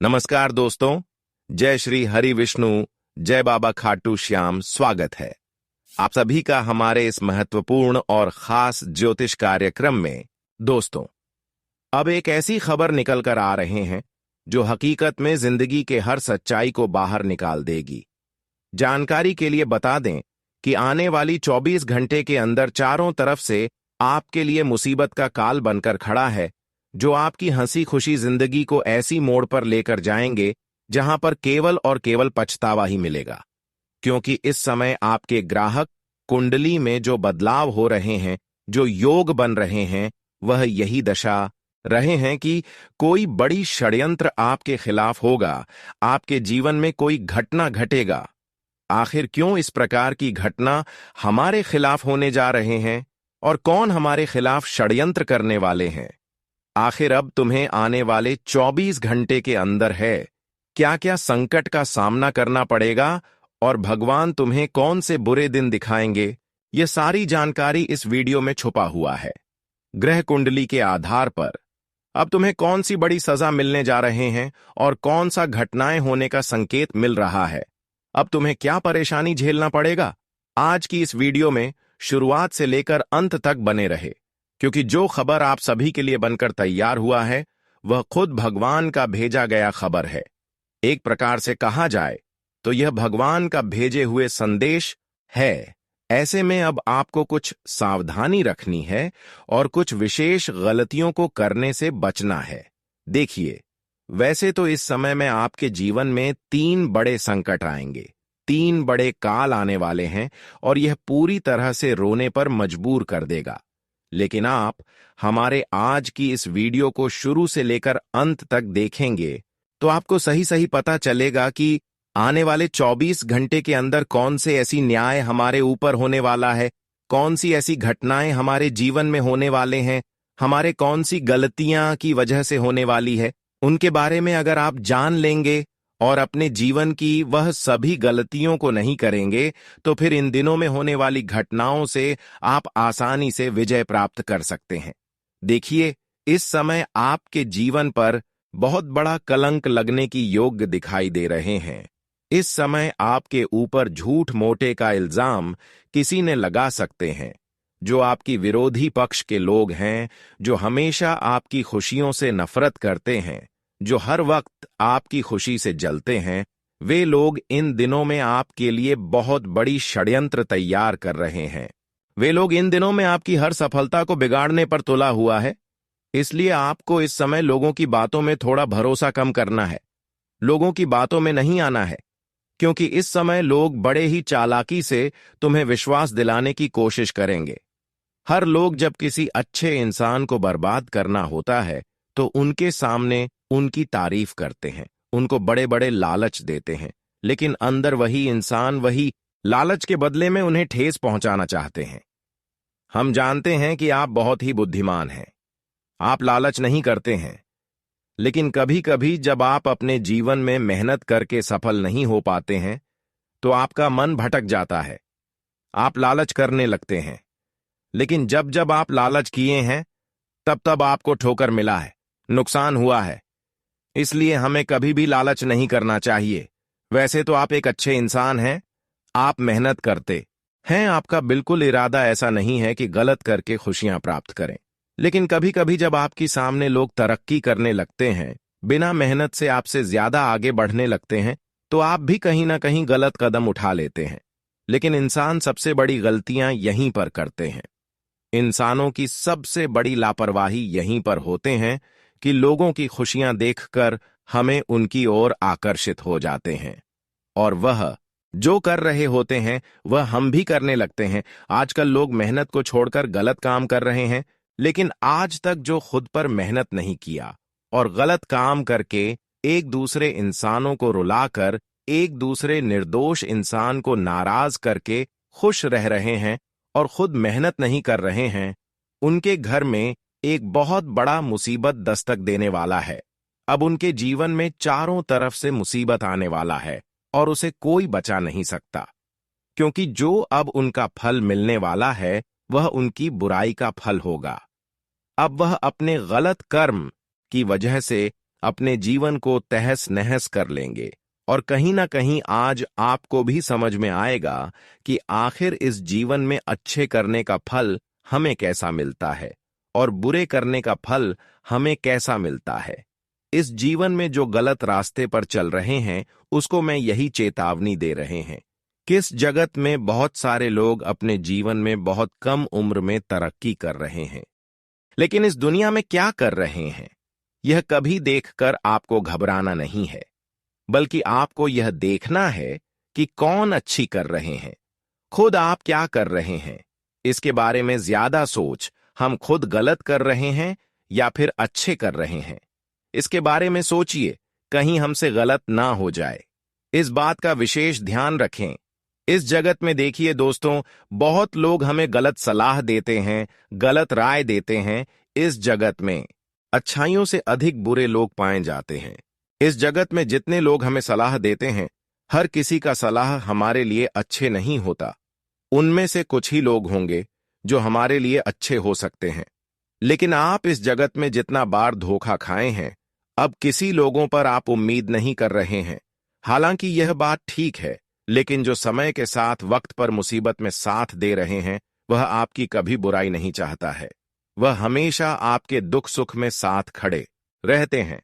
नमस्कार दोस्तों, जय श्री हरि विष्णु, जय बाबा खाटू श्याम। स्वागत है आप सभी का हमारे इस महत्वपूर्ण और खास ज्योतिष कार्यक्रम में। दोस्तों, अब एक ऐसी खबर निकल कर आ रहे हैं जो हकीकत में जिंदगी के हर सच्चाई को बाहर निकाल देगी। जानकारी के लिए बता दें कि आने वाली 24 घंटे के अंदर चारों तरफ से आपके लिए मुसीबत का काल बनकर खड़ा है, जो आपकी हंसी खुशी जिंदगी को ऐसी मोड़ पर लेकर जाएंगे जहां पर केवल और केवल पछतावा ही मिलेगा। क्योंकि इस समय आपके ग्राहक कुंडली में जो बदलाव हो रहे हैं, जो योग बन रहे हैं, वह यही दशा रहे हैं कि कोई बड़ी षड्यंत्र आपके खिलाफ होगा, आपके जीवन में कोई घटना घटेगा। आखिर क्यों इस प्रकार की घटना हमारे खिलाफ होने जा रहे हैं और कौन हमारे खिलाफ षड्यंत्र करने वाले हैं? आखिर अब तुम्हें आने वाले 24 घंटे के अंदर है क्या क्या संकट का सामना करना पड़ेगा और भगवान तुम्हें कौन से बुरे दिन दिखाएंगे, ये सारी जानकारी इस वीडियो में छुपा हुआ है। ग्रह कुंडली के आधार पर अब तुम्हें कौन सी बड़ी सजा मिलने जा रहे हैं और कौन सा घटनाएं होने का संकेत मिल रहा है, अब तुम्हें क्या परेशानी झेलना पड़ेगा। आज की इस वीडियो में शुरुआत से लेकर अंत तक बने रहे, क्योंकि जो खबर आप सभी के लिए बनकर तैयार हुआ है वह खुद भगवान का भेजा गया खबर है। एक प्रकार से कहा जाए तो यह भगवान का भेजे हुए संदेश है। ऐसे में अब आपको कुछ सावधानी रखनी है और कुछ विशेष गलतियों को करने से बचना है। देखिए, वैसे तो इस समय में आपके जीवन में 3 बड़े संकट आएंगे, 3 बड़े काल आने वाले हैं और यह पूरी तरह से रोने पर मजबूर कर देगा। लेकिन आप हमारे आज की इस वीडियो को शुरू से लेकर अंत तक देखेंगे तो आपको सही सही पता चलेगा कि आने वाले 24 घंटे के अंदर कौन से ऐसी न्याय हमारे ऊपर होने वाला है, कौन सी ऐसी घटनाएं हमारे जीवन में होने वाले हैं, हमारे कौन सी गलतियां की वजह से होने वाली है। उनके बारे में अगर आप जान लेंगे और अपने जीवन की वह सभी गलतियों को नहीं करेंगे तो फिर इन दिनों में होने वाली घटनाओं से आप आसानी से विजय प्राप्त कर सकते हैं। देखिए, इस समय आपके जीवन पर बहुत बड़ा कलंक लगने की योग दिखाई दे रहे हैं। इस समय आपके ऊपर झूठ मोटे का इल्जाम किसी ने लगा सकते हैं। जो आपकी विरोधी पक्ष के लोग हैं, जो हमेशा आपकी खुशियों से नफरत करते हैं, जो हर वक्त आपकी खुशी से जलते हैं, वे लोग इन दिनों में आपके लिए बहुत बड़ी षड्यंत्र तैयार कर रहे हैं। वे लोग इन दिनों में आपकी हर सफलता को बिगाड़ने पर तुला हुआ है। इसलिए आपको इस समय लोगों की बातों में थोड़ा भरोसा कम करना है, लोगों की बातों में नहीं आना है, क्योंकि इस समय लोग बड़े ही चालाकी से तुम्हें विश्वास दिलाने की कोशिश करेंगे। हर लोग जब किसी अच्छे इंसान को बर्बाद करना होता है तो उनके सामने उनकी तारीफ करते हैं, उनको बड़े बड़े लालच देते हैं, लेकिन अंदर वही इंसान वही लालच के बदले में उन्हें ठेस पहुंचाना चाहते हैं। हम जानते हैं कि आप बहुत ही बुद्धिमान हैं, आप लालच नहीं करते हैं, लेकिन कभी कभी जब आप अपने जीवन में मेहनत करके सफल नहीं हो पाते हैं तो आपका मन भटक जाता है, आप लालच करने लगते हैं। लेकिन जब जब आप लालच किए हैं तब तब आपको ठोकर मिला है, नुकसान हुआ है। इसलिए हमें कभी भी लालच नहीं करना चाहिए। वैसे तो आप एक अच्छे इंसान हैं, आप मेहनत करते हैं, आपका बिल्कुल इरादा ऐसा नहीं है कि गलत करके खुशियां प्राप्त करें। लेकिन कभी कभी जब आपके सामने लोग तरक्की करने लगते हैं, बिना मेहनत से आपसे ज्यादा आगे बढ़ने लगते हैं, तो आप भी कहीं ना कहीं गलत कदम उठा लेते हैं। लेकिन इंसान सबसे बड़ी गलतियां यहीं पर करते हैं। इंसानों की सबसे बड़ी लापरवाही यहीं पर होते हैं कि लोगों की खुशियां देखकर हमें उनकी ओर आकर्षित हो जाते हैं और वह जो कर रहे होते हैं वह हम भी करने लगते हैं। आजकल लोग मेहनत को छोड़कर गलत काम कर रहे हैं, लेकिन आज तक जो खुद पर मेहनत नहीं किया और गलत काम करके एक दूसरे इंसानों को रुलाकर, एक दूसरे निर्दोष इंसान को नाराज करके खुश रह रहे हैं और खुद मेहनत नहीं कर रहे हैं, उनके घर में एक बहुत बड़ा मुसीबत दस्तक देने वाला है। अब उनके जीवन में चारों तरफ से मुसीबत आने वाला है और उसे कोई बचा नहीं सकता, क्योंकि जो अब उनका फल मिलने वाला है वह उनकी बुराई का फल होगा। अब वह अपने गलत कर्म की वजह से अपने जीवन को तहस नहस कर लेंगे। और कहीं ना कहीं आज आपको भी समझ में आएगा कि आखिर इस जीवन में अच्छे करने का फल हमें कैसा मिलता है और बुरे करने का फल हमें कैसा मिलता है। इस जीवन में जो गलत रास्ते पर चल रहे हैं उसको मैं यही चेतावनी दे रहे हैं। किस जगत में बहुत सारे लोग अपने जीवन में बहुत कम उम्र में तरक्की कर रहे हैं, लेकिन इस दुनिया में क्या कर रहे हैं यह कभी देखकर आपको घबराना नहीं है, बल्कि आपको यह देखना है कि कौन अच्छी कर रहे हैं। खुद आप क्या कर रहे हैं इसके बारे में ज्यादा सोच, हम खुद गलत कर रहे हैं या फिर अच्छे कर रहे हैं, इसके बारे में सोचिए, कहीं हमसे गलत ना हो जाए। इस बात का विशेष ध्यान रखें। इस जगत में देखिए दोस्तों, बहुत लोग हमें गलत सलाह देते हैं, गलत राय देते हैं। इस जगत में अच्छाइयों से अधिक बुरे लोग पाए जाते हैं। इस जगत में जितने लोग हमें सलाह देते हैं, हर किसी का सलाह हमारे लिए अच्छे नहीं होता। उनमें से कुछ ही लोग होंगे जो हमारे लिए अच्छे हो सकते हैं। लेकिन आप इस जगत में जितना बार धोखा खाए हैं, अब किसी लोगों पर आप उम्मीद नहीं कर रहे हैं। हालांकि यह बात ठीक है, लेकिन जो समय के साथ वक्त पर मुसीबत में साथ दे रहे हैं, वह आपकी कभी बुराई नहीं चाहता है। वह हमेशा आपके दुख सुख में साथ खड़े रहते हैं।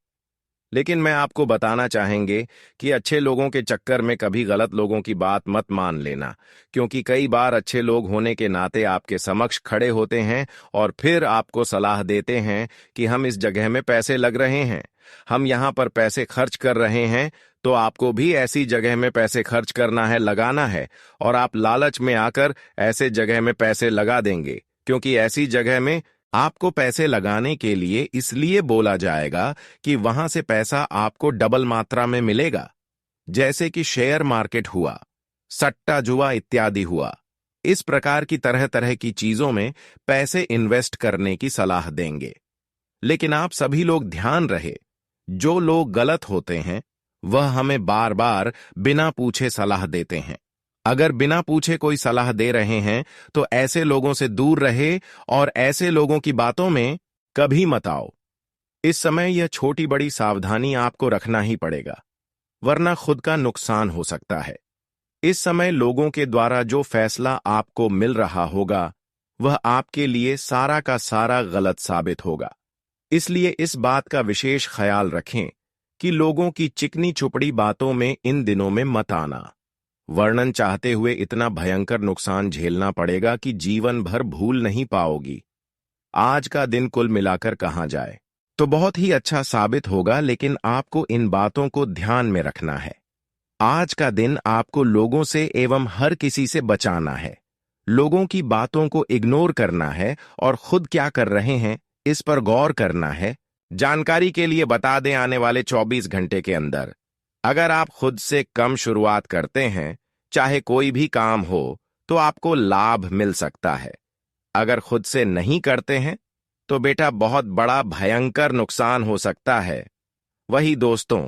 लेकिन मैं आपको बताना चाहेंगे कि अच्छे लोगों के चक्कर में कभी गलत लोगों की बात मत मान लेना, क्योंकि कई बार अच्छे लोग होने के नाते आपके समक्ष खड़े होते हैं और फिर आपको सलाह देते हैं कि हम इस जगह में पैसे लग रहे हैं, हम यहाँ पर पैसे खर्च कर रहे हैं, तो आपको भी ऐसी जगह में पैसे खर्च करना है, लगाना है। और आप लालच में आकर ऐसे जगह में पैसे लगा देंगे, क्योंकि ऐसी जगह में आपको पैसे लगाने के लिए इसलिए बोला जाएगा कि वहां से पैसा आपको डबल मात्रा में मिलेगा। जैसे कि शेयर मार्केट हुआ, सट्टा जुआ इत्यादि हुआ। इस प्रकार की तरह तरह की चीजों में पैसे इन्वेस्ट करने की सलाह देंगे। लेकिन आप सभी लोग ध्यान रहे, जो लोग गलत होते हैं वह हमें बार बार बिना पूछे सलाह देते हैं। अगर बिना पूछे कोई सलाह दे रहे हैं तो ऐसे लोगों से दूर रहे और ऐसे लोगों की बातों में कभी मत आओ। इस समय यह छोटी बड़ी सावधानी आपको रखना ही पड़ेगा, वरना खुद का नुकसान हो सकता है। इस समय लोगों के द्वारा जो फैसला आपको मिल रहा होगा वह आपके लिए सारा का सारा गलत साबित होगा। इसलिए इस बात का विशेष ख्याल रखें कि लोगों की चिकनी चुपड़ी बातों में इन दिनों में मत आना। वर्णन चाहते हुए इतना भयंकर नुकसान झेलना पड़ेगा कि जीवन भर भूल नहीं पाओगी। आज का दिन कुल मिलाकर कहा जाए तो बहुत ही अच्छा साबित होगा, लेकिन आपको इन बातों को ध्यान में रखना है। आज का दिन आपको लोगों से एवं हर किसी से बचाना है। लोगों की बातों को इग्नोर करना है और खुद क्या कर रहे हैं इस पर गौर करना है। जानकारी के लिए बता दें, आने वाले 24 घंटे के अंदर अगर आप खुद से कम शुरुआत करते हैं, चाहे कोई भी काम हो, तो आपको लाभ मिल सकता है। अगर खुद से नहीं करते हैं तो बेटा बहुत बड़ा भयंकर नुकसान हो सकता है। वही दोस्तों,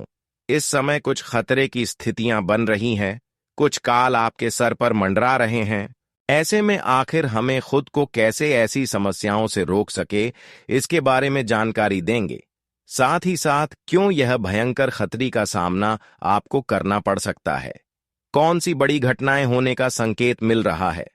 इस समय कुछ खतरे की स्थितियां बन रही हैं, कुछ काल आपके सर पर मंडरा रहे हैं। ऐसे में आखिर हमें खुद को कैसे ऐसी समस्याओं से रोक सके, इसके बारे में जानकारी देंगे। साथ ही साथ क्यों यह भयंकर खतरे का सामना आपको करना पड़ सकता है, कौन सी बड़ी घटनाएं होने का संकेत मिल रहा है।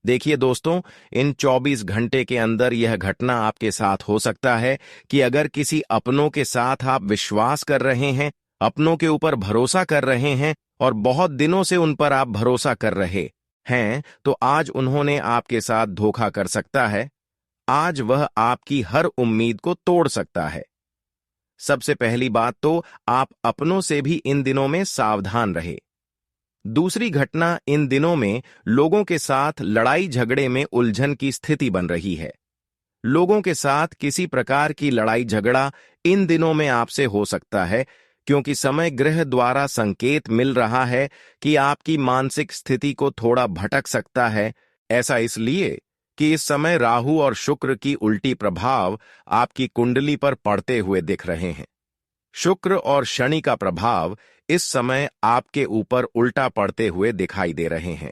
देखिए दोस्तों, इन 24 घंटे के अंदर यह घटना आपके साथ हो सकता है कि अगर किसी अपनों के साथ आप विश्वास कर रहे हैं, अपनों के ऊपर भरोसा कर रहे हैं और बहुत दिनों से उन पर आप भरोसा कर रहे हैं, तो आज उन्होंने आपके साथ धोखा कर सकता है। आज वह आपकी हर उम्मीद को तोड़ सकता है। सबसे पहली बात तो आप अपनों से भी इन दिनों में सावधान रहे। दूसरी घटना, इन दिनों में लोगों के साथ लड़ाई झगड़े में उलझन की स्थिति बन रही है। लोगों के साथ किसी प्रकार की लड़ाई झगड़ा इन दिनों में आपसे हो सकता है, क्योंकि समय ग्रह द्वारा संकेत मिल रहा है कि आपकी मानसिक स्थिति को थोड़ा भटक सकता है। ऐसा इसलिए कि इस समय राहु और शुक्र की उल्टी प्रभाव आपकी कुंडली पर पड़ते हुए दिख रहे हैं। शुक्र और शनि का प्रभाव इस समय आपके ऊपर उल्टा पड़ते हुए दिखाई दे रहे हैं।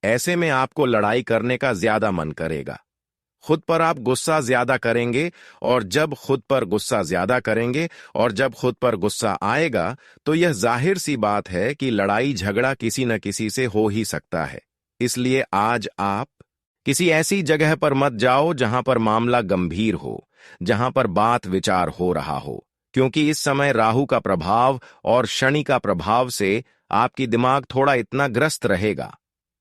ऐसे में आपको लड़ाई करने का ज्यादा मन करेगा। खुद पर आप गुस्सा ज्यादा करेंगे, और जब खुद पर गुस्सा ज्यादा करेंगे और जब खुद पर गुस्सा आएगा तो यह जाहिर सी बात है कि लड़ाई झगड़ा किसी न किसी से हो ही सकता है। इसलिए आज आप किसी ऐसी जगह पर मत जाओ जहां पर मामला गंभीर हो, जहां पर बात विचार हो रहा हो, क्योंकि इस समय राहु का प्रभाव और शनि का प्रभाव से आपकी दिमाग थोड़ा इतना ग्रस्त रहेगा।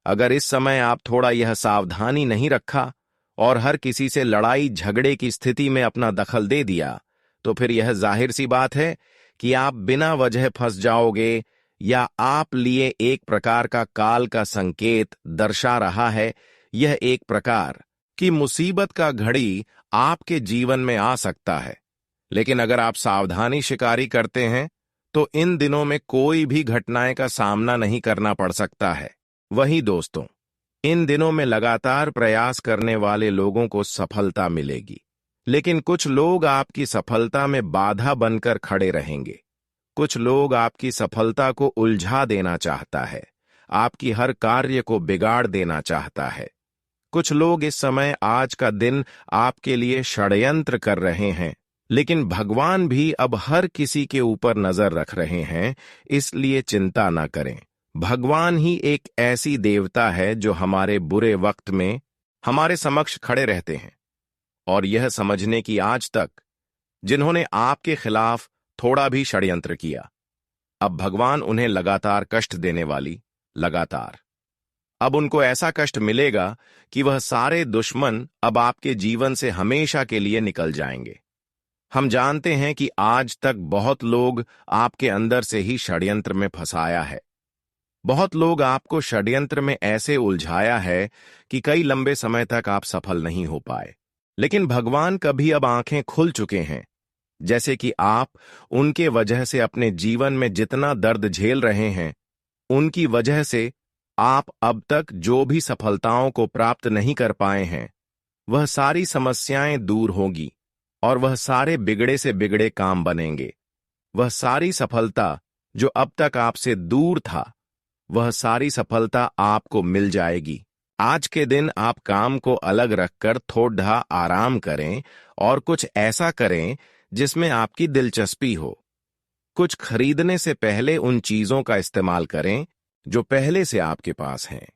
अगर इस समय आप थोड़ा यह सावधानी नहीं रखा और हर किसी से लड़ाई झगड़े की स्थिति में अपना दखल दे दिया, तो फिर यह जाहिर सी बात है कि आप बिना वजह फंस जाओगे, या आप लिए एक प्रकार का काल का संकेत दर्शा रहा है। यह एक प्रकार की मुसीबत का घड़ी आपके जीवन में आ सकता है। लेकिन अगर आप सावधानी शिकारी करते हैं तो इन दिनों में कोई भी घटनाएं का सामना नहीं करना पड़ सकता है। वहीं दोस्तों, इन दिनों में लगातार प्रयास करने वाले लोगों को सफलता मिलेगी, लेकिन कुछ लोग आपकी सफलता में बाधा बनकर खड़े रहेंगे। कुछ लोग आपकी सफलता को उलझा देना चाहता है, आपकी हर कार्य को बिगाड़ देना चाहता है। कुछ लोग इस समय आज का दिन आपके लिए षड्यंत्र कर रहे हैं, लेकिन भगवान भी अब हर किसी के ऊपर नजर रख रहे हैं, इसलिए चिंता ना करें। भगवान ही एक ऐसी देवता है जो हमारे बुरे वक्त में हमारे समक्ष खड़े रहते हैं। और यह समझने की आज तक जिन्होंने आपके खिलाफ थोड़ा भी षड्यंत्र किया, अब भगवान उन्हें लगातार कष्ट देने वाली लगातार अब उनको ऐसा कष्ट मिलेगा कि वह सारे दुश्मन अब आपके जीवन से हमेशा के लिए निकल जाएंगे। हम जानते हैं कि आज तक बहुत लोग आपके अंदर से ही षड्यंत्र में फंसाया है। बहुत लोग आपको षड्यंत्र में ऐसे उलझाया है कि कई लंबे समय तक आप सफल नहीं हो पाए। लेकिन भगवान कभी अब आंखें खुल चुके हैं, जैसे कि आप उनके वजह से अपने जीवन में जितना दर्द झेल रहे हैं, उनकी वजह से आप अब तक जो भी सफलताओं को प्राप्त नहीं कर पाए हैं, वह सारी समस्याएं दूर होंगी और वह सारे बिगड़े से बिगड़े काम बनेंगे। वह सारी सफलता जो अब तक आपसे दूर था, वह सारी सफलता आपको मिल जाएगी। आज के दिन आप काम को अलग रखकर थोड़ा आराम करें और कुछ ऐसा करें जिसमें आपकी दिलचस्पी हो। कुछ खरीदने से पहले उन चीजों का इस्तेमाल करें जो पहले से आपके पास हैं।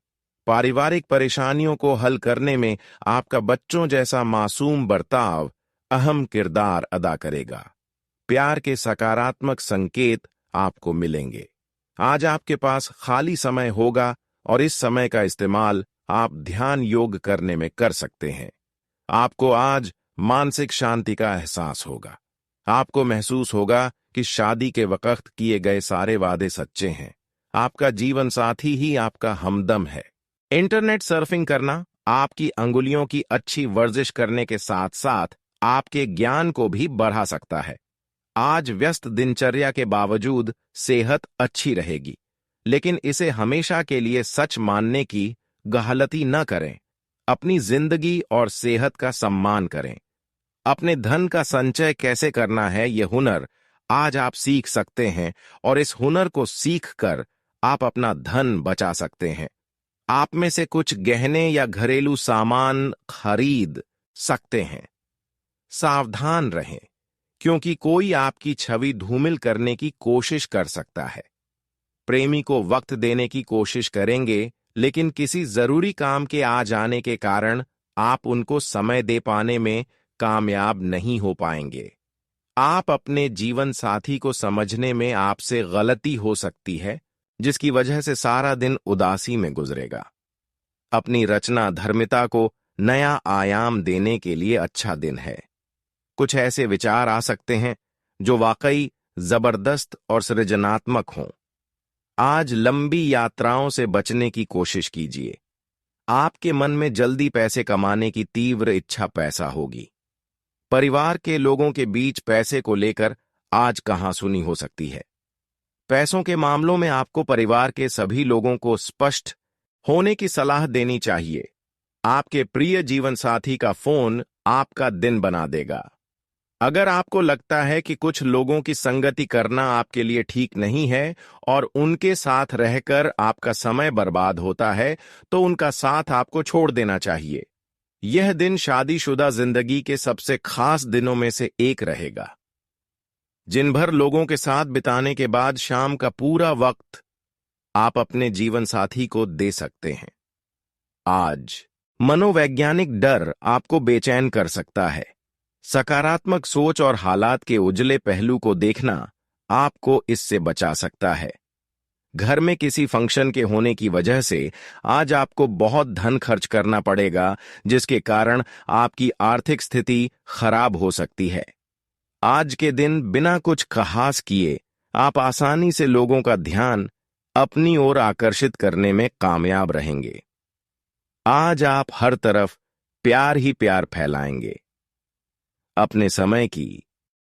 पारिवारिक परेशानियों को हल करने में आपका बच्चों जैसा मासूम बर्ताव अहम किरदार अदा करेगा। प्यार के सकारात्मक संकेत आपको मिलेंगे। आज आपके पास खाली समय होगा और इस समय का इस्तेमाल आप ध्यान योग करने में कर सकते हैं। आपको आज मानसिक शांति का एहसास होगा। आपको महसूस होगा कि शादी के वक्त किए गए सारे वादे सच्चे हैं। आपका जीवन साथी ही आपका हमदम है। इंटरनेट सर्फिंग करना आपकी अंगुलियों की अच्छी वर्जिश करने के साथ साथ आपके ज्ञान को भी बढ़ा सकता है। आज व्यस्त दिनचर्या के बावजूद सेहत अच्छी रहेगी, लेकिन इसे हमेशा के लिए सच मानने की गहलती न करें। अपनी जिंदगी और सेहत का सम्मान करें। अपने धन का संचय कैसे करना है, यह हुनर आज आप सीख सकते हैं और इस हुनर को सीखकर आप अपना धन बचा सकते हैं। आप में से कुछ गहने या घरेलू सामान खरीद सकते हैं। सावधान रहें, क्योंकि कोई आपकी छवि धूमिल करने की कोशिश कर सकता है। प्रेमी को वक्त देने की कोशिश करेंगे, लेकिन किसी जरूरी काम के आ जाने के कारण आप उनको समय दे पाने में कामयाब नहीं हो पाएंगे। आप अपने जीवन साथी को समझने में आपसे गलती हो सकती है, जिसकी वजह से सारा दिन उदासी में गुजरेगा। अपनी रचना धर्मिता को नया आयाम देने के लिए अच्छा दिन है। कुछ ऐसे विचार आ सकते हैं जो वाकई जबरदस्त और सृजनात्मक हों। आज लंबी यात्राओं से बचने की कोशिश कीजिए। आपके मन में जल्दी पैसे कमाने की तीव्र इच्छा पैदा होगी। परिवार के लोगों के बीच पैसे को लेकर आज कहासुनी हो सकती है। पैसों के मामलों में आपको परिवार के सभी लोगों को स्पष्ट होने की सलाह देनी चाहिए। आपके प्रिय जीवन साथी का फोन आपका दिन बना देगा। अगर आपको लगता है कि कुछ लोगों की संगति करना आपके लिए ठीक नहीं है और उनके साथ रहकर आपका समय बर्बाद होता है, तो उनका साथ आपको छोड़ देना चाहिए। यह दिन शादीशुदा जिंदगी के सबसे खास दिनों में से एक रहेगा। जिन भर लोगों के साथ बिताने के बाद शाम का पूरा वक्त आप अपने जीवन साथी को दे सकते हैं। आज मनोवैज्ञानिक डर आपको बेचैन कर सकता है। सकारात्मक सोच और हालात के उजले पहलू को देखना आपको इससे बचा सकता है। घर में किसी फंक्शन के होने की वजह से आज आपको बहुत धन खर्च करना पड़ेगा, जिसके कारण आपकी आर्थिक स्थिति खराब हो सकती है। आज के दिन बिना कुछ खास किए आप आसानी से लोगों का ध्यान अपनी ओर आकर्षित करने में कामयाब रहेंगे। आज आप हर तरफ प्यार ही प्यार फैलाएंगे। अपने समय की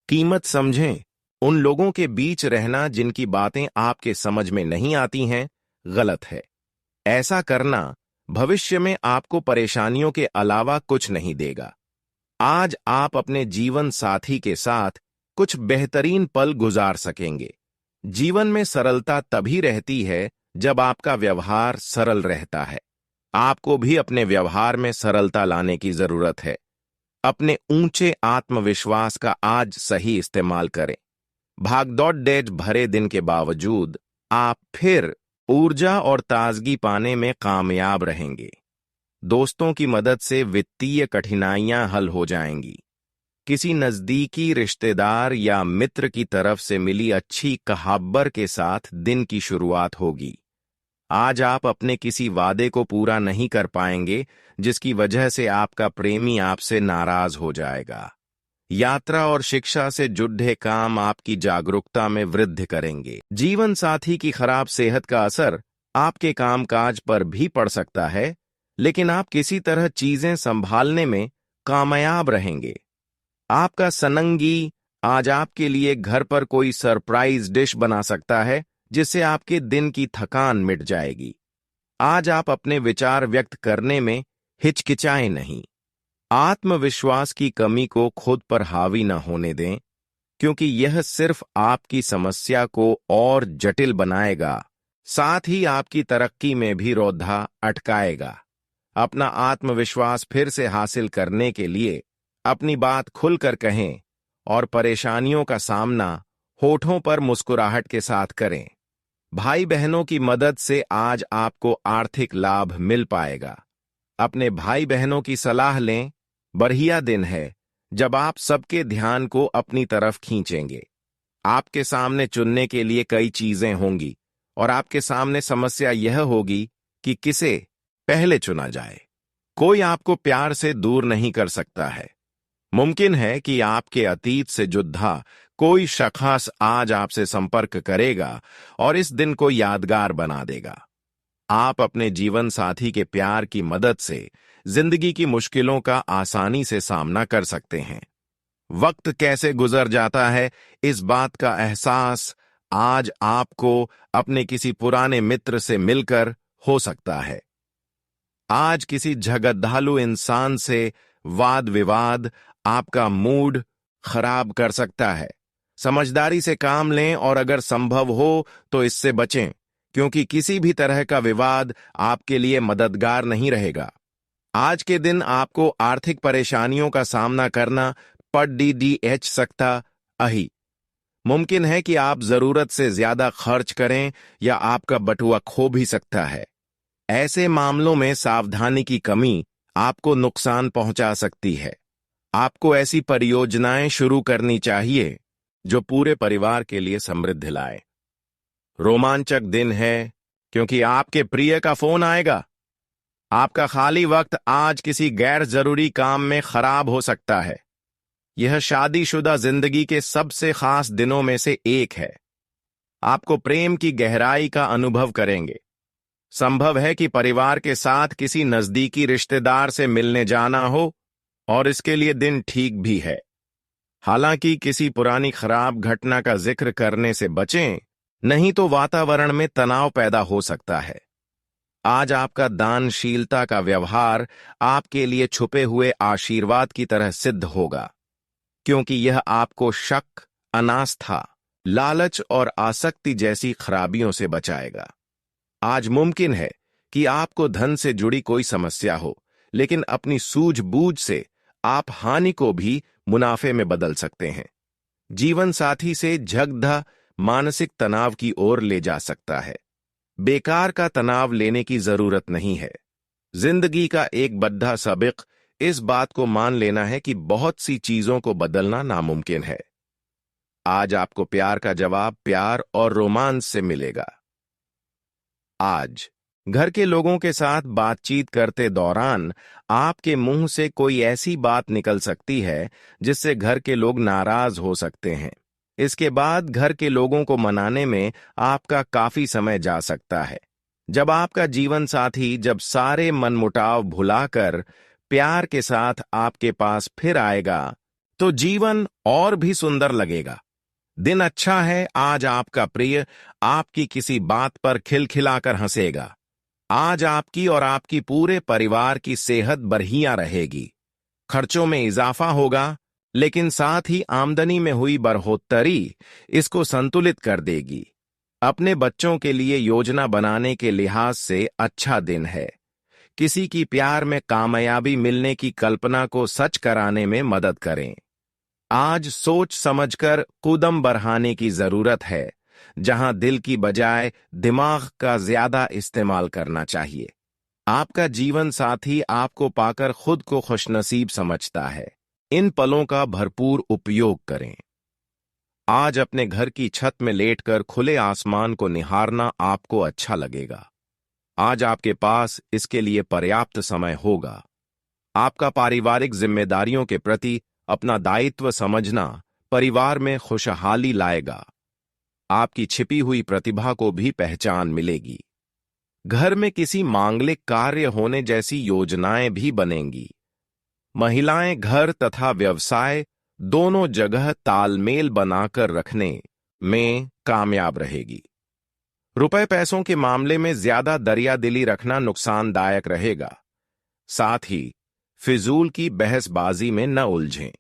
कीमत समझें। उन लोगों के बीच रहना जिनकी बातें आपके समझ में नहीं आती हैं, गलत है। ऐसा करना भविष्य में आपको परेशानियों के अलावा कुछ नहीं देगा। आज आप अपने जीवन साथी के साथ कुछ बेहतरीन पल गुजार सकेंगे। जीवन में सरलता तभी रहती है जब आपका व्यवहार सरल रहता है। आपको भी अपने व्यवहार में सरलता लाने की जरूरत है। अपने ऊंचे आत्मविश्वास का आज सही इस्तेमाल करें। भागदौड़ भरे दिन के बावजूद आप फिर ऊर्जा और ताजगी पाने में कामयाब रहेंगे। दोस्तों की मदद से वित्तीय कठिनाइयां हल हो जाएंगी। किसी नजदीकी रिश्तेदार या मित्र की तरफ से मिली अच्छी खबर के साथ दिन की शुरुआत होगी। आज आप अपने किसी वादे को पूरा नहीं कर पाएंगे, जिसकी वजह से आपका प्रेमी आपसे नाराज हो जाएगा। यात्रा और शिक्षा से जुड़े काम आपकी जागरूकता में वृद्धि करेंगे। जीवन साथी की खराब सेहत का असर आपके कामकाज पर भी पड़ सकता है, लेकिन आप किसी तरह चीजें संभालने में कामयाब रहेंगे। आपका सनंगी आज आपके लिए घर पर कोई सरप्राइज डिश बना सकता है, जिससे आपके दिन की थकान मिट जाएगी। आज आप अपने विचार व्यक्त करने में हिचकिचाएं नहीं। आत्मविश्वास की कमी को खुद पर हावी न होने दें, क्योंकि यह सिर्फ आपकी समस्या को और जटिल बनाएगा, साथ ही आपकी तरक्की में भी रोधा अटकाएगा। अपना आत्मविश्वास फिर से हासिल करने के लिए अपनी बात खुलकर कहें और परेशानियों का सामना होठों पर मुस्कुराहट के साथ करें। भाई बहनों की मदद से आज आपको आर्थिक लाभ मिल पाएगा। अपने भाई बहनों की सलाह लें। बढ़िया दिन है जब आप सबके ध्यान को अपनी तरफ खींचेंगे। आपके सामने चुनने के लिए कई चीजें होंगी और आपके सामने समस्या यह होगी कि किसे पहले चुना जाए। कोई आपको प्यार से दूर नहीं कर सकता है। मुमकिन है कि आपके अतीत से जुड़ा कोई शख्स आज आपसे संपर्क करेगा और इस दिन को यादगार बना देगा। आप अपने जीवन साथी के प्यार की मदद से जिंदगी की मुश्किलों का आसानी से सामना कर सकते हैं। वक्त कैसे गुजर जाता है, इस बात का एहसास आज आपको अपने किसी पुराने मित्र से मिलकर हो सकता है। आज किसी झगड़ालू इंसान से वाद विवाद आपका मूड खराब कर सकता है। समझदारी से काम लें और अगर संभव हो तो इससे बचें, क्योंकि किसी भी तरह का विवाद आपके लिए मददगार नहीं रहेगा। आज के दिन आपको आर्थिक परेशानियों का सामना करना पड़ सकता है। मुमकिन है कि आप जरूरत से ज्यादा खर्च करें या आपका बटुआ खो भी सकता है। ऐसे मामलों में सावधानी की कमी आपको नुकसान पहुंचा सकती है। आपको ऐसी परियोजनाएं शुरू करनी चाहिए जो पूरे परिवार के लिए समृद्धि लाए। रोमांचक दिन है क्योंकि आपके प्रिय का फोन आएगा। आपका खाली वक्त आज किसी गैर जरूरी काम में खराब हो सकता है। यह शादीशुदा जिंदगी के सबसे खास दिनों में से एक है। आपको प्रेम की गहराई का अनुभव करेंगे। संभव है कि परिवार के साथ किसी नजदीकी रिश्तेदार से मिलने जाना हो और इसके लिए दिन ठीक भी है। हालांकि किसी पुरानी खराब घटना का जिक्र करने से बचें, नहीं तो वातावरण में तनाव पैदा हो सकता है। आज आपका दानशीलता का व्यवहार आपके लिए छुपे हुए आशीर्वाद की तरह सिद्ध होगा, क्योंकि यह आपको शक, अनास्था, लालच और आसक्ति जैसी खराबियों से बचाएगा। आज मुमकिन है कि आपको धन से जुड़ी कोई समस्या हो, लेकिन अपनी सूझबूझ से आप हानि को भी मुनाफे में बदल सकते हैं। जीवन साथी से झगड़ा मानसिक तनाव की ओर ले जा सकता है। बेकार का तनाव लेने की जरूरत नहीं है। जिंदगी का एक बड़ा सबक इस बात को मान लेना है कि बहुत सी चीजों को बदलना नामुमकिन है। आज आपको प्यार का जवाब प्यार और रोमांस से मिलेगा। आज घर के लोगों के साथ बातचीत करते दौरान आपके मुंह से कोई ऐसी बात निकल सकती है जिससे घर के लोग नाराज हो सकते हैं। इसके बाद घर के लोगों को मनाने में आपका काफी समय जा सकता है। जब आपका जीवन साथी जब सारे मनमुटाव भुलाकर प्यार के साथ आपके पास फिर आएगा तो जीवन और भी सुंदर लगेगा। दिन अच्छा है। आज आपका प्रिय आपकी किसी बात पर खिलखिलाकर हंसेगा। आज आपकी और आपकी पूरे परिवार की सेहत बढ़िया रहेगी। खर्चों में इजाफा होगा, लेकिन साथ ही आमदनी में हुई बढ़ोतरी इसको संतुलित कर देगी। अपने बच्चों के लिए योजना बनाने के लिहाज से अच्छा दिन है। किसी की प्यार में कामयाबी मिलने की कल्पना को सच कराने में मदद करें। आज सोच समझकर कदम बढ़ाने की जरूरत है, जहां दिल की बजाय दिमाग का ज्यादा इस्तेमाल करना चाहिए। आपका जीवन साथी आपको पाकर खुद को खुशनसीब समझता है। इन पलों का भरपूर उपयोग करें। आज अपने घर की छत में लेटकर खुले आसमान को निहारना आपको अच्छा लगेगा। आज आपके पास इसके लिए पर्याप्त समय होगा। आपका पारिवारिक जिम्मेदारियों के प्रति अपना दायित्व समझना परिवार में खुशहाली लाएगा। आपकी छिपी हुई प्रतिभा को भी पहचान मिलेगी। घर में किसी मांगलिक कार्य होने जैसी योजनाएं भी बनेंगी। महिलाएं घर तथा व्यवसाय दोनों जगह तालमेल बनाकर रखने में कामयाब रहेगी। रुपए पैसों के मामले में ज्यादा दरियादिली रखना नुकसानदायक रहेगा। साथ ही फिजूल की बहसबाजी में न उलझें।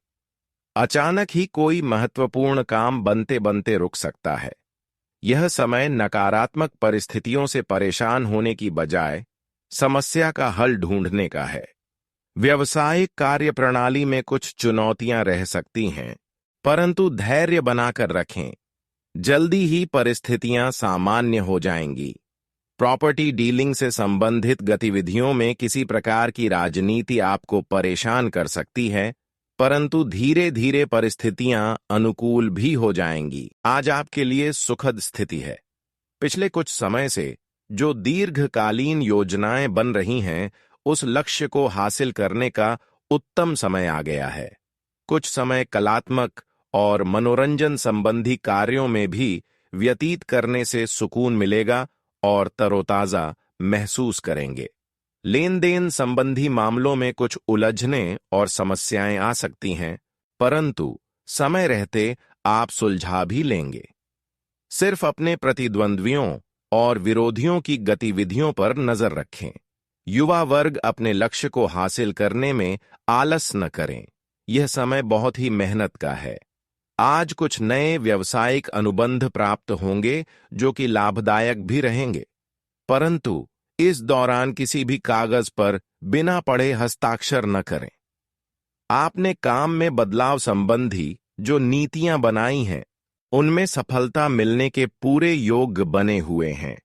अचानक ही कोई महत्वपूर्ण काम बनते बनते रुक सकता है। यह समय नकारात्मक परिस्थितियों से परेशान होने की बजाय समस्या का हल ढूंढने का है। व्यावसायिक कार्य प्रणाली में कुछ चुनौतियां रह सकती हैं, परंतु धैर्य बनाकर रखें। जल्दी ही परिस्थितियां सामान्य हो जाएंगी। प्रॉपर्टी डीलिंग से संबंधित गतिविधियों में किसी प्रकार की राजनीति आपको परेशान कर सकती है, परंतु धीरे धीरे परिस्थितियां अनुकूल भी हो जाएंगी। आज आपके लिए सुखद स्थिति है। पिछले कुछ समय से जो दीर्घकालीन योजनाएं बन रही हैं, उस लक्ष्य को हासिल करने का उत्तम समय आ गया है। कुछ समय कलात्मक और मनोरंजन संबंधी कार्यों में भी व्यतीत करने से सुकून मिलेगा और तरोताजा महसूस करेंगे। लेन देन संबंधी मामलों में कुछ उलझने और समस्याएं आ सकती हैं, परंतु समय रहते आप सुलझा भी लेंगे। सिर्फ अपने प्रतिद्वंद्वियों और विरोधियों की गतिविधियों पर नजर रखें। युवा वर्ग अपने लक्ष्य को हासिल करने में आलस न करें। यह समय बहुत ही मेहनत का है। आज कुछ नए व्यावसायिक अनुबंध प्राप्त होंगे जो कि लाभदायक भी रहेंगे, परंतु इस दौरान किसी भी कागज पर बिना पढ़े हस्ताक्षर न करें। आपने काम में बदलाव संबंधी जो नीतियां बनाई हैं, उनमें सफलता मिलने के पूरे योग्य बने हुए हैं।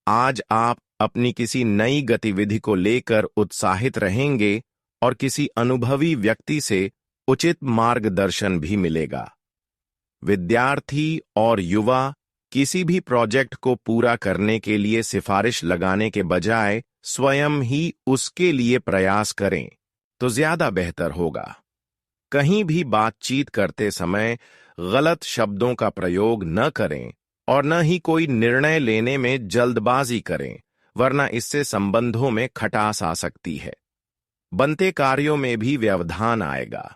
आज आप अपनी किसी नई गतिविधि को लेकर उत्साहित रहेंगे और किसी अनुभवी व्यक्ति से उचित मार्गदर्शन भी मिलेगा। विद्यार्थी और युवा किसी भी प्रोजेक्ट को पूरा करने के लिए सिफारिश लगाने के बजाय स्वयं ही उसके लिए प्रयास करें तो ज्यादा बेहतर होगा। कहीं भी बातचीत करते समय गलत शब्दों का प्रयोग न करें और न ही कोई निर्णय लेने में जल्दबाजी करें, वरना इससे संबंधों में खटास आ सकती है। बनते कार्यों में भी व्यवधान आएगा।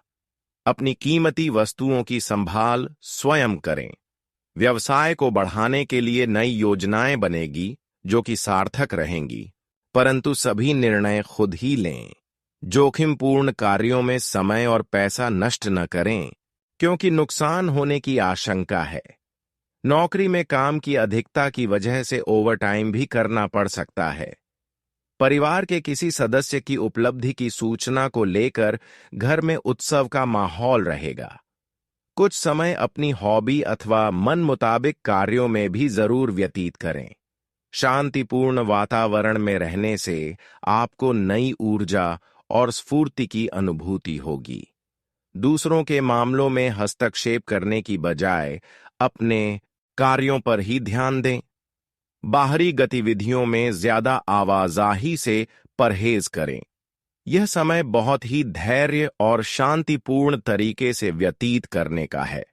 अपनी कीमती वस्तुओं की संभाल स्वयं करें। व्यवसाय को बढ़ाने के लिए नई योजनाएं बनेगी जो कि सार्थक रहेंगी, परंतु सभी निर्णय खुद ही लें। जोखिमपूर्ण कार्यों में समय और पैसा नष्ट न करें, क्योंकि नुकसान होने की आशंका है। नौकरी में काम की अधिकता की वजह से ओवरटाइम भी करना पड़ सकता है। परिवार के किसी सदस्य की उपलब्धि की सूचना को लेकर घर में उत्सव का माहौल रहेगा। कुछ समय अपनी हॉबी अथवा मन मुताबिक कार्यों में भी जरूर व्यतीत करें। शांतिपूर्ण वातावरण में रहने से आपको नई ऊर्जा और स्फूर्ति की अनुभूति होगी। दूसरों के मामलों में हस्तक्षेप करने की बजाय अपने कार्यों पर ही ध्यान दें। बाहरी गतिविधियों में ज्यादा आवाजाही से परहेज करें। यह समय बहुत ही धैर्य और शांतिपूर्ण तरीके से व्यतीत करने का है।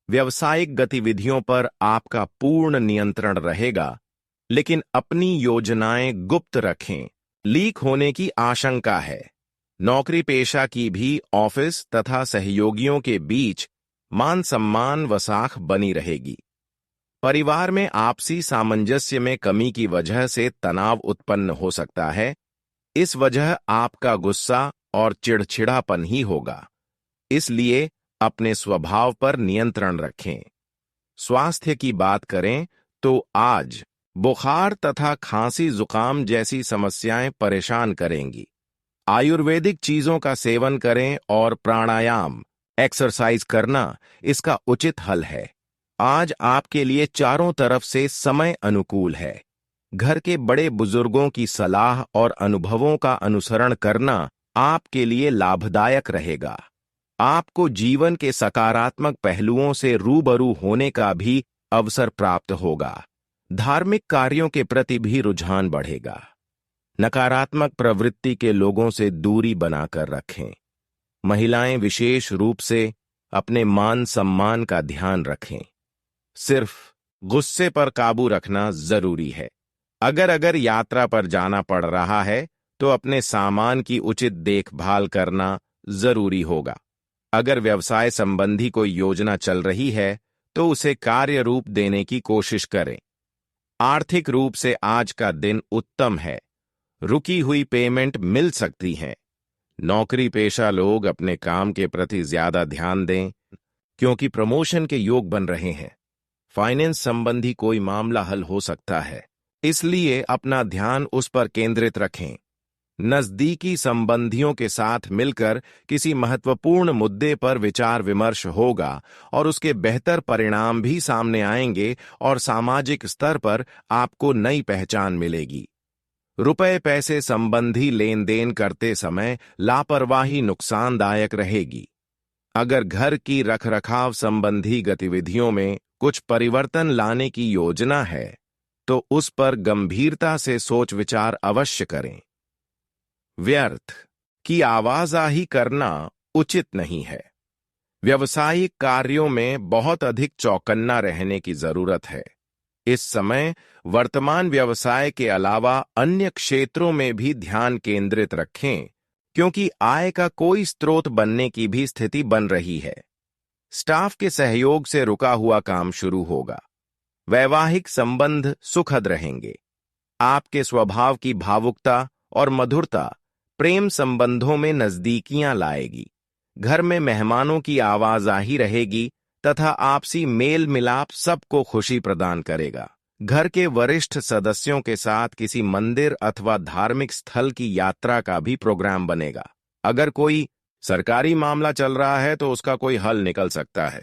व्यावसायिक गतिविधियों पर आपका पूर्ण नियंत्रण रहेगा, लेकिन अपनी योजनाएं गुप्त रखें। लीक होने की आशंका है। नौकरी पेशा की भी ऑफिस तथा सहयोगियों के बीच मान सम्मान व साख बनी रहेगी। परिवार में आपसी सामंजस्य में कमी की वजह से तनाव उत्पन्न हो सकता है। इस वजह आपका गुस्सा और चिड़चिड़ापन ही होगा। इसलिए अपने स्वभाव पर नियंत्रण रखें। स्वास्थ्य की बात करें तो आज बुखार तथा खांसी जुकाम जैसी समस्याएं परेशान करेंगी। आयुर्वेदिक चीजों का सेवन करें और प्राणायाम एक्सरसाइज करना इसका उचित हल है। आज आपके लिए चारों तरफ से समय अनुकूल है। घर के बड़े बुजुर्गों की सलाह और अनुभवों का अनुसरण करना आपके लिए लाभदायक रहेगा। आपको जीवन के सकारात्मक पहलुओं से रूबरू होने का भी अवसर प्राप्त होगा। धार्मिक कार्यों के प्रति भी रुझान बढ़ेगा। नकारात्मक प्रवृत्ति के लोगों से दूरी बनाकर रखें। महिलाएं विशेष रूप से अपने मान सम्मान का ध्यान रखें। सिर्फ गुस्से पर काबू रखना जरूरी है। अगर यात्रा पर जाना पड़ रहा है तो अपने सामान की उचित देखभाल करना जरूरी होगा। अगर व्यवसाय संबंधी कोई योजना चल रही है तो उसे कार्य रूप देने की कोशिश करें। आर्थिक रूप से आज का दिन उत्तम है। रुकी हुई पेमेंट मिल सकती है। नौकरी पेशा लोग अपने काम के प्रति ज्यादा ध्यान दें, क्योंकि प्रमोशन के योग बन रहे हैं। फाइनेंस संबंधी कोई मामला हल हो सकता है, इसलिए अपना ध्यान उस पर केंद्रित रखें। नजदीकी संबंधियों के साथ मिलकर किसी महत्वपूर्ण मुद्दे पर विचार विमर्श होगा और उसके बेहतर परिणाम भी सामने आएंगे और सामाजिक स्तर पर आपको नई पहचान मिलेगी। रुपए पैसे संबंधी लेन देन करते समय लापरवाही नुकसानदायक रहेगी। अगर घर की रखरखाव संबंधी गतिविधियों में कुछ परिवर्तन लाने की योजना है तो उस पर गंभीरता से सोच विचार अवश्य करें। व्यर्थ की आवाजाही करना उचित नहीं है। व्यावसायिक कार्यों में बहुत अधिक चौकन्ना रहने की जरूरत है। इस समय वर्तमान व्यवसाय के अलावा अन्य क्षेत्रों में भी ध्यान केंद्रित रखें, क्योंकि आय का कोई स्रोत बनने की भी स्थिति बन रही है। स्टाफ के सहयोग से रुका हुआ काम शुरू होगा। वैवाहिक संबंध सुखद रहेंगे। आपके स्वभाव की भावुकता और मधुरता प्रेम संबंधों में नजदीकियां लाएगी। घर में मेहमानों की आवाजाही रहेगी तथा आपसी मेल मिलाप सबको खुशी प्रदान करेगा। घर के वरिष्ठ सदस्यों के साथ किसी मंदिर अथवा धार्मिक स्थल की यात्रा का भी प्रोग्राम बनेगा। अगर कोई सरकारी मामला चल रहा है तो उसका कोई हल निकल सकता है।